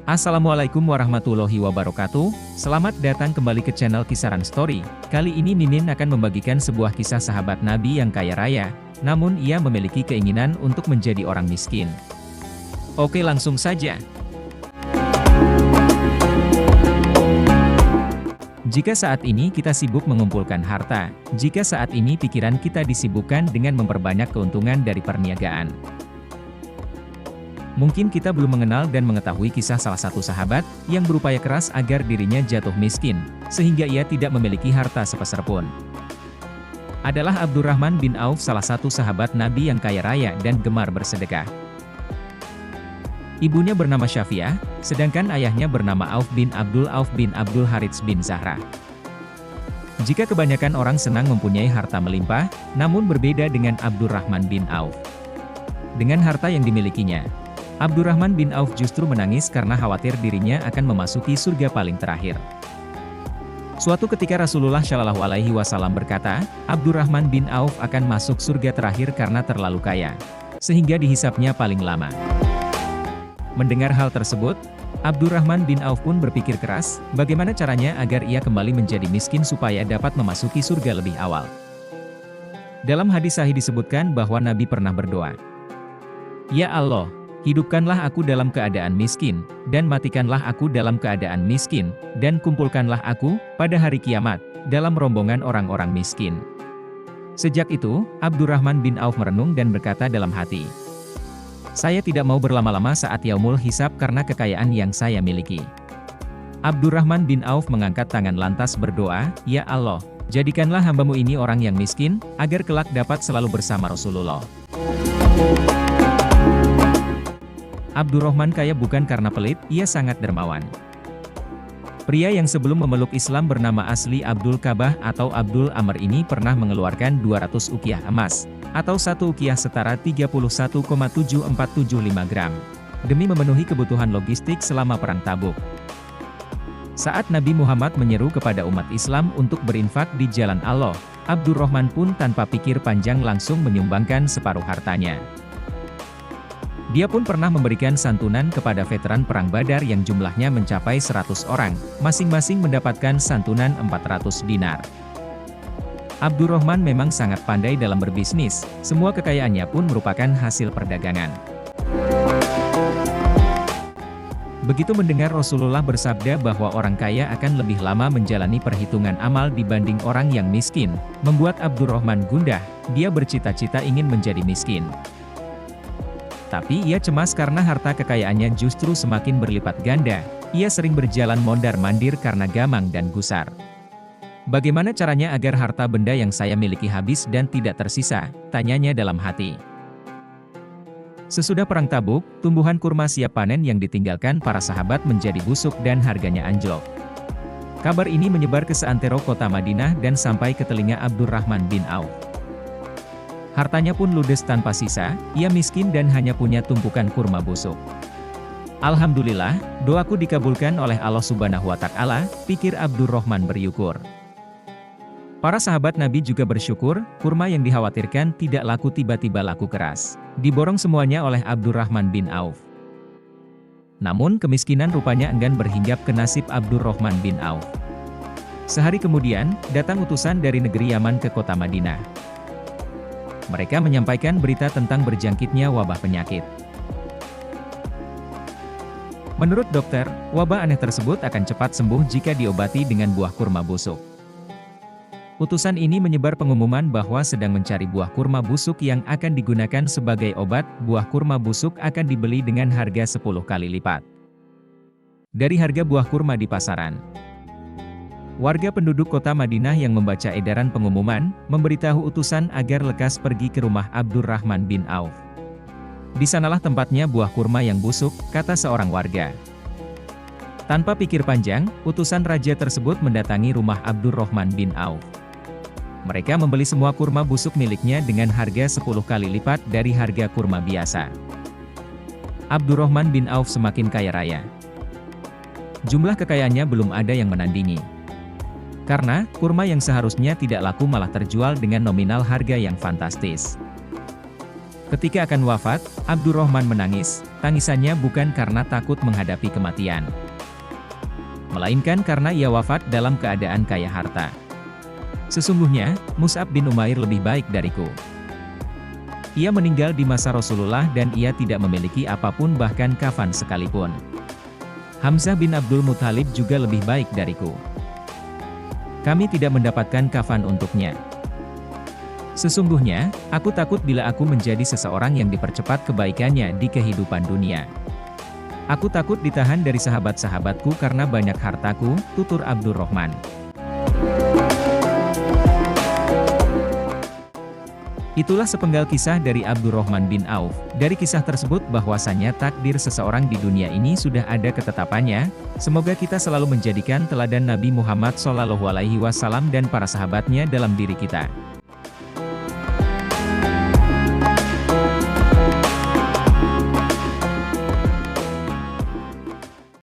Assalamualaikum warahmatullahi wabarakatuh, selamat datang kembali ke channel Kisaran Story. Kali ini Mimin akan membagikan sebuah kisah sahabat Nabi yang kaya raya, namun ia memiliki keinginan untuk menjadi orang miskin. Oke, langsung saja. Jika saat ini kita sibuk mengumpulkan harta, jika saat ini pikiran kita disibukkan dengan memperbanyak keuntungan dari perniagaan. Mungkin kita belum mengenal dan mengetahui kisah salah satu sahabat yang berupaya keras agar dirinya jatuh miskin, sehingga ia tidak memiliki harta sepeser pun. Adalah Abdurrahman bin Auf, salah satu sahabat Nabi yang kaya raya dan gemar bersedekah. Ibunya bernama Syafi'ah, sedangkan ayahnya bernama Auf bin Abdul Harits bin Zahra. Jika kebanyakan orang senang mempunyai harta melimpah, namun berbeda dengan Abdurrahman bin Auf. Dengan harta yang dimilikinya, Abdurrahman bin Auf justru menangis karena khawatir dirinya akan memasuki surga paling terakhir. Suatu ketika Rasulullah Shallallahu Alaihi Wasallam berkata, Abdurrahman bin Auf akan masuk surga terakhir karena terlalu kaya, sehingga dihisapnya paling lama. Mendengar hal tersebut, Abdurrahman bin Auf pun berpikir keras, bagaimana caranya agar ia kembali menjadi miskin supaya dapat memasuki surga lebih awal. Dalam hadis sahih disebutkan bahwa Nabi pernah berdoa, "Ya Allah, hidupkanlah aku dalam keadaan miskin, dan matikanlah aku dalam keadaan miskin, dan kumpulkanlah aku, pada hari kiamat, dalam rombongan orang-orang miskin." Sejak itu, Abdurrahman bin Auf merenung dan berkata dalam hati, "Saya tidak mau berlama-lama saat yaumul hisab karena kekayaan yang saya miliki." Abdurrahman bin Auf mengangkat tangan lantas berdoa, "Ya Allah, jadikanlah hambamu ini orang yang miskin, agar kelak dapat selalu bersama Rasulullah." Abdurrahman kaya bukan karena pelit, ia sangat dermawan. Pria yang sebelum memeluk Islam bernama asli Abdul Kabah atau Abdul Amr ini pernah mengeluarkan 200 ukiah emas, atau satu ukiah setara 31,7475 gram, demi memenuhi kebutuhan logistik selama Perang Tabuk. Saat Nabi Muhammad menyeru kepada umat Islam untuk berinfak di jalan Allah, Abdurrahman pun tanpa pikir panjang langsung menyumbangkan separuh hartanya. Dia pun pernah memberikan santunan kepada veteran Perang Badar yang jumlahnya mencapai 100 orang, masing-masing mendapatkan santunan 400 dinar. Abdurrahman memang sangat pandai dalam berbisnis, semua kekayaannya pun merupakan hasil perdagangan. Begitu mendengar Rasulullah bersabda bahwa orang kaya akan lebih lama menjalani perhitungan amal dibanding orang yang miskin, membuat Abdurrahman gundah, dia bercita-cita ingin menjadi miskin. Tapi ia cemas karena harta kekayaannya justru semakin berlipat ganda, ia sering berjalan mondar-mandir karena gamang dan gusar. "Bagaimana caranya agar harta benda yang saya miliki habis dan tidak tersisa?" tanyanya dalam hati. Sesudah Perang Tabuk, tumbuhan kurma siap panen yang ditinggalkan para sahabat menjadi busuk dan harganya anjlok. Kabar ini menyebar ke seantero kota Madinah dan sampai ke telinga Abdurrahman bin Auf. Hartanya pun ludes tanpa sisa, ia miskin dan hanya punya tumpukan kurma busuk. "Alhamdulillah, doaku dikabulkan oleh Allah Subhanahu wa Ta'ala," pikir Abdurrahman beryukur. Para sahabat Nabi juga bersyukur, kurma yang dikhawatirkan tidak laku tiba-tiba laku keras. Diborong semuanya oleh Abdurrahman bin Auf. Namun kemiskinan rupanya enggan berhinggap ke nasib Abdurrahman bin Auf. Sehari kemudian, datang utusan dari negeri Yaman ke kota Madinah. Mereka menyampaikan berita tentang berjangkitnya wabah penyakit. Menurut dokter, wabah aneh tersebut akan cepat sembuh jika diobati dengan buah kurma busuk. Utusan ini menyebar pengumuman bahwa sedang mencari buah kurma busuk yang akan digunakan sebagai obat. Buah kurma busuk akan dibeli dengan harga 10 kali lipat dari harga buah kurma di pasaran. Warga penduduk kota Madinah yang membaca edaran pengumuman, memberitahu utusan agar lekas pergi ke rumah Abdurrahman bin Auf. "Di sanalah tempatnya buah kurma yang busuk," kata seorang warga. Tanpa pikir panjang, utusan raja tersebut mendatangi rumah Abdurrahman bin Auf. Mereka membeli semua kurma busuk miliknya dengan harga 10 kali lipat dari harga kurma biasa. Abdurrahman bin Auf semakin kaya raya. Jumlah kekayaannya belum ada yang menandingi. Karena, kurma yang seharusnya tidak laku malah terjual dengan nominal harga yang fantastis. Ketika akan wafat, Abdurrahman menangis. Tangisannya bukan karena takut menghadapi kematian, melainkan karena ia wafat dalam keadaan kaya harta. Sesungguhnya, Mus'ab bin Umair lebih baik dariku. Ia meninggal di masa Rasulullah dan ia tidak memiliki apapun bahkan kafan sekalipun. Hamzah bin Abdul Muthalib juga lebih baik dariku. Kami tidak mendapatkan kafan untuknya. Sesungguhnya, aku takut bila aku menjadi seseorang yang dipercepat kebaikannya di kehidupan dunia. Aku takut ditahan dari sahabat-sahabatku karena banyak hartaku, tutur Abdurrahman. Itulah sepenggal kisah dari Abdurrahman bin Auf. Dari kisah tersebut bahwasanya takdir seseorang di dunia ini sudah ada ketetapannya. Semoga kita selalu menjadikan teladan Nabi Muhammad SAW dan para sahabatnya dalam diri kita.